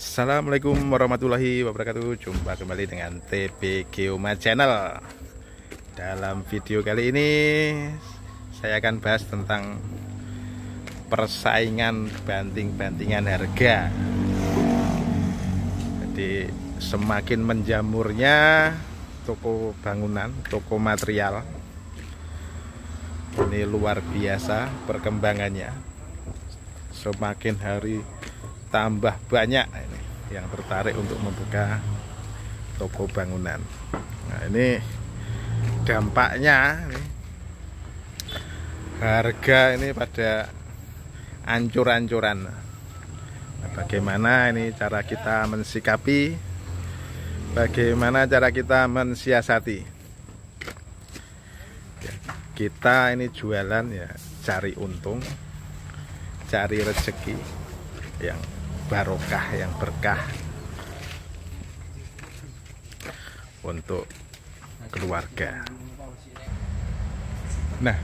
Assalamualaikum warahmatullahi wabarakatuh. Jumpa kembali dengan TB Geoma Channel. Dalam video kali ini saya akan bahas tentang persaingan banting-bantingan harga. Jadi semakin menjamurnya toko bangunan, toko material, ini luar biasa perkembangannya. Semakin hari tambah banyak ini yang tertarik untuk membuka toko bangunan. Nah, ini dampaknya harga ini pada ancur-ancuran. Nah, bagaimana ini cara kita mensikapi, bagaimana cara kita mensiasati. Kita ini jualan ya cari untung, cari rezeki yang barokah, yang berkah untuk keluarga. Nah,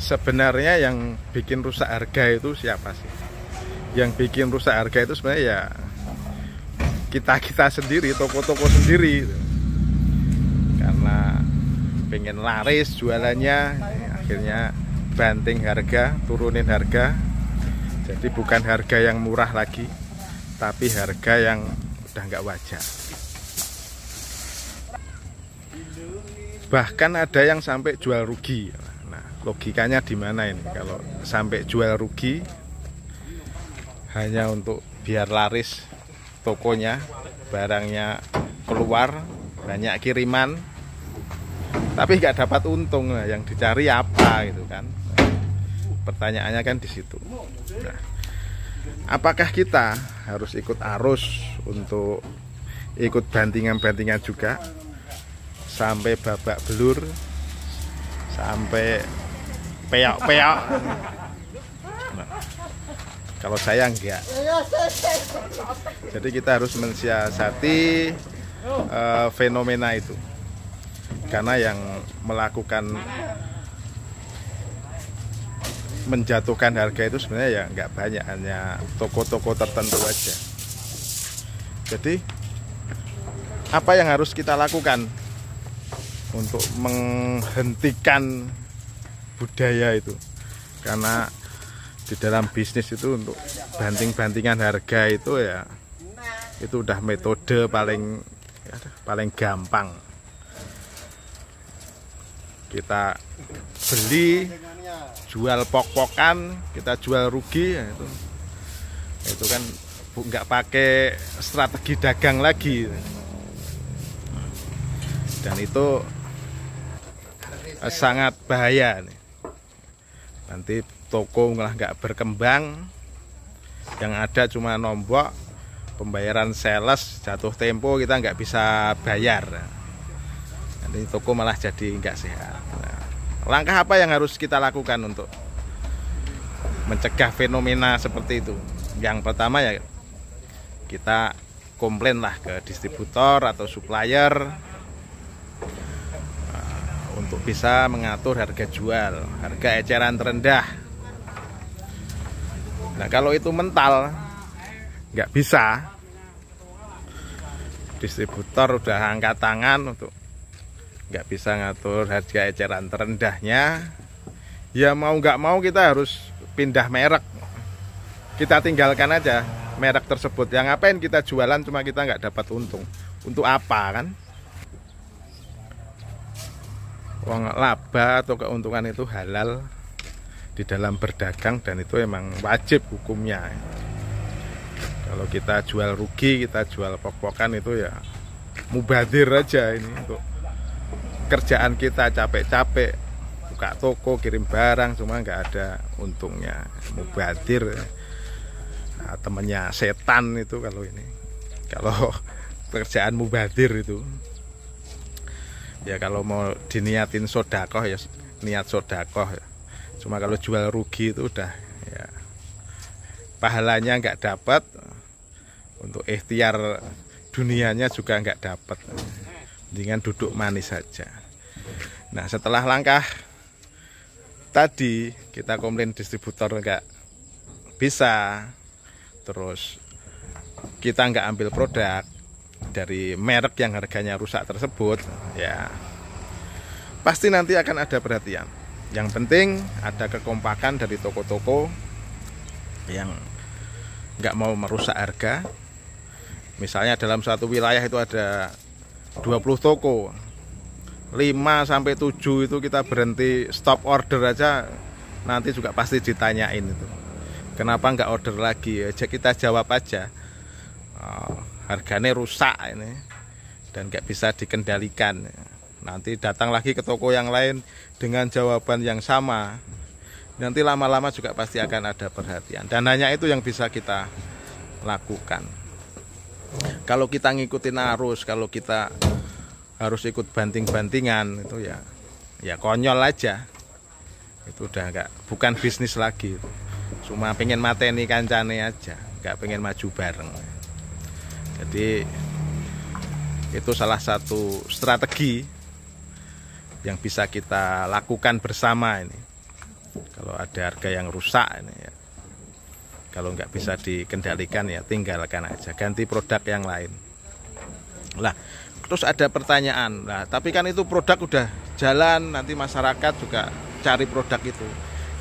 sebenarnya yang bikin rusak harga itu siapa sih? Yang bikin rusak harga itu sebenarnya ya kita sendiri, toko-toko sendiri, karena pengen laris jualannya, akhirnya banting harga, turunin harga. Jadi bukan harga yang murah lagi, tapi harga yang udah nggak wajar. Bahkan ada yang sampai jual rugi. Nah, logikanya di mana ini? Kalau sampai jual rugi hanya untuk biar laris tokonya, barangnya keluar, banyak kiriman, tapi nggak dapat untung. Nah, yang dicari apa gitu kan? Pertanyaannya kan di situ. Nah, apakah kita harus ikut arus untuk ikut bantingan-bantingan juga sampai babak belur, sampai peok-peok? Nah, kalau saya enggak. Jadi kita harus mensiasati fenomena itu, karena yang melakukan menjatuhkan harga itu sebenarnya ya nggak banyak, hanya toko-toko tertentu aja. Jadi apa yang harus kita lakukan untuk menghentikan budaya itu? Karena di dalam bisnis itu untuk banting-bantingan harga itu ya itu udah metode paling gampang. Kita beli, jual pok-pokan, kita jual rugi, ya itu kan nggak pakai strategi dagang lagi, dan itu sangat bahaya nih. Nanti toko malah nggak berkembang, yang ada cuma nombok, pembayaran sales jatuh tempo, kita nggak bisa bayar. Nanti toko malah jadi nggak sehat. Nah, langkah apa yang harus kita lakukan untuk mencegah fenomena seperti itu? Yang pertama ya kita komplain lah ke distributor atau supplier untuk bisa mengatur harga jual, harga eceran terendah. Nah, kalau itu mental nggak bisa, distributor udah angkat tangan untuk nggak bisa ngatur harga eceran terendahnya, ya mau nggak mau kita harus pindah merek. Kita tinggalkan aja merek tersebut. Yang ngapain kita jualan cuma kita nggak dapat untung? Untuk apa kan? Uang laba atau keuntungan itu halal di dalam berdagang, dan itu emang wajib hukumnya. Kalau kita jual rugi, kita jual pok-pokan, itu ya mubadir aja ini untuk kerjaan kita, capek-capek buka toko, kirim barang, cuma nggak ada untungnya. Mubadir, nah, temennya setan itu kalau ini. Kalau pekerjaan mubadir itu ya kalau mau diniatin sodakoh ya niat sodakoh ya. Cuma kalau jual rugi itu udah ya pahalanya nggak dapat, untuk ikhtiar dunianya juga nggak dapat. Mendingan duduk manis saja. Nah, setelah langkah tadi kita komplain distributor nggak bisa, terus kita nggak ambil produk dari merek yang harganya rusak tersebut, ya pasti nanti akan ada perhatian. Yang penting ada kekompakan dari toko-toko yang nggak mau merusak harga. Misalnya dalam suatu wilayah itu ada 20 toko, 5-7 itu kita berhenti stop order aja, nanti juga pasti ditanyain itu, kenapa nggak order lagi. Aja kita jawab aja, harganya rusak ini dan nggak bisa dikendalikan. Nanti datang lagi ke toko yang lain dengan jawaban yang sama, nanti lama-lama juga pasti akan ada perhatian. Dan hanya itu yang bisa kita lakukan. Kalau kita ngikutin arus, kalau kita harus ikut banting-bantingan, itu ya konyol aja. Itu udah bukan bisnis lagi, cuma pengen mateni kancane aja, nggak pengen maju bareng. Jadi itu salah satu strategi yang bisa kita lakukan bersama ini. Kalau ada harga yang rusak ini ya, kalau nggak bisa dikendalikan ya tinggalkan aja, ganti produk yang lain. Lah, terus ada pertanyaan, lah tapi kan itu produk udah jalan, nanti masyarakat juga cari produk itu.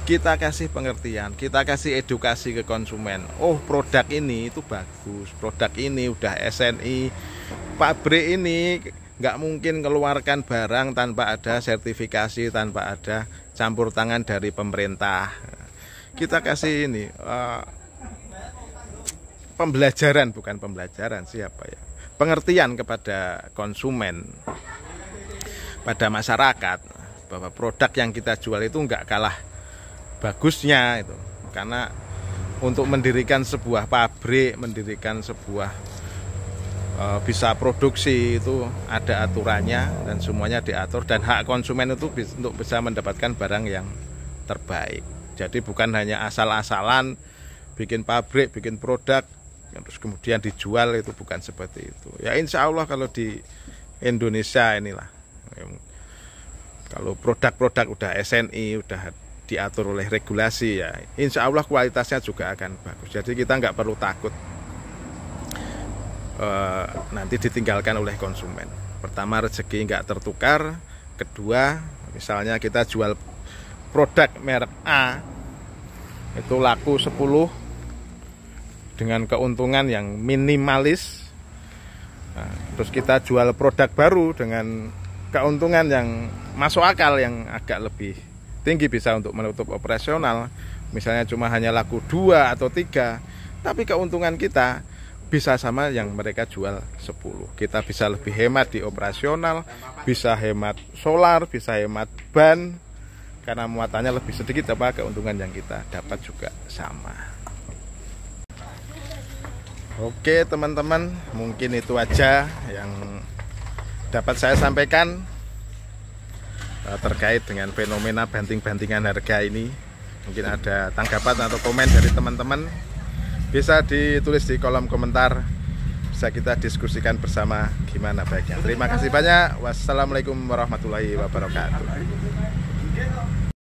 Kita kasih pengertian, kita kasih edukasi ke konsumen. Oh, produk ini itu bagus, produk ini udah SNI, pabrik ini nggak mungkin keluarkan barang tanpa ada sertifikasi, tanpa ada campur tangan dari pemerintah. Kita kasih ini pembelajaran, bukan pembelajaran siapa ya, pengertian kepada konsumen, pada masyarakat, bahwa produk yang kita jual itu nggak kalah bagusnya itu. Karena untuk mendirikan sebuah pabrik, mendirikan sebuah bisa produksi itu ada aturannya dan semuanya diatur, dan hak konsumen itu untuk bisa mendapatkan barang yang terbaik. Jadi bukan hanya asal-asalan bikin pabrik, bikin produk terus kemudian dijual, itu bukan seperti itu. Ya insya Allah kalau di Indonesia inilah, kalau produk-produk udah SNI, udah diatur oleh regulasi, ya insya Allah kualitasnya juga akan bagus. Jadi kita nggak perlu takut nanti ditinggalkan oleh konsumen. Pertama, rezeki nggak tertukar. Kedua, misalnya kita jual produk merek A itu laku 10 dengan keuntungan yang minimalis. Nah, terus kita jual produk baru dengan keuntungan yang masuk akal, yang agak lebih tinggi, bisa untuk menutup operasional. Misalnya cuma hanya laku 2 atau 3, tapi keuntungan kita bisa sama yang mereka jual 10. Kita bisa lebih hemat di operasional, bisa hemat solar, bisa hemat ban, karena muatannya lebih sedikit, apa keuntungan yang kita dapat juga sama. Oke teman-teman, mungkin itu aja yang dapat saya sampaikan terkait dengan fenomena banting-bantingan harga ini. Mungkin ada tanggapan atau komen dari teman-teman, bisa ditulis di kolom komentar, bisa kita diskusikan bersama gimana baiknya. Terima kasih banyak. Wassalamualaikum warahmatullahi wabarakatuh.